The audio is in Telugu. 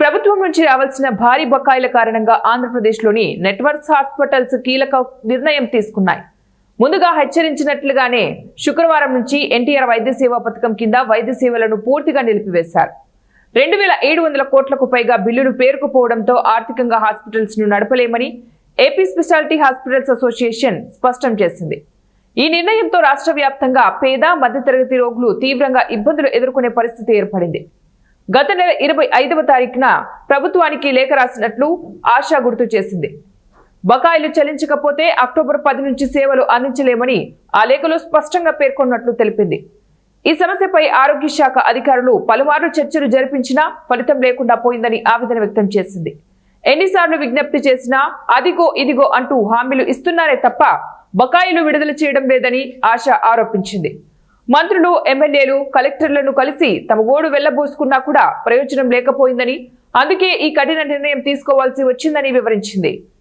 ప్రభుత్వం నుంచి రావాల్సిన భారీ బకాయిల కారణంగా ఆంధ్రప్రదేశ్లోని నెట్వర్క్స్ హాస్పిటల్స్ కీలక నిర్ణయం తీసుకున్నాయి. ముందుగా హెచ్చరించినట్లుగానే శుక్రవారం నుంచి ఎన్టీఆర్ వైద్య సేవా పథకం కింద వైద్య సేవలను పూర్తిగా నిలిపివేశారు. 2700 కోట్లకు పైగా బిల్లులు పేరుకుపోవడంతో ఆర్థికంగా హాస్పిటల్స్ ను నడపలేమని ఏపీ స్పెషాలిటీ హాస్పిటల్స్ అసోసియేషన్ స్పష్టం చేసింది. ఈ నిర్ణయంతో రాష్ట్ర వ్యాప్తంగా పేద మధ్యతరగతి రోగులు తీవ్రంగా ఇబ్బందులు ఎదుర్కొనే పరిస్థితి ఏర్పడింది. గత నెల 25వ తారీఖున ప్రభుత్వానికి లేఖ రాసినట్లు ఆశా గుర్తు చేసింది. బకాయిలు చెల్లించకపోతే అక్టోబర్ 10 నుంచి సేవలు అందించలేమని ఆ లేఖలో స్పష్టంగా పేర్కొన్నట్లు తెలిపింది. ఈ సమస్యపై ఆరోగ్య శాఖ అధికారులు పలుమార్లు చర్చలు జరిపించినా ఫలితం లేకుండా పోయిందని ఆవేదన వ్యక్తం చేసింది. ఎన్నిసార్లు విజ్ఞప్తి చేసినా అదిగో ఇదిగో అంటూ హామీలు ఇస్తున్నారే తప్ప బకాయిలు విడుదల చేయడం లేదని ఆశ ఆరోపించింది. మంత్రులు, ఎమ్మెల్యేలు, కలెక్టర్లను కలిసి తమ గోడు వెళ్లబోసుకున్నా కూడా ప్రయోజనం లేకపోయిందని, అందుకే ఈ కఠిన నిర్ణయం తీసుకోవాల్సి వచ్చిందని వివరించింది.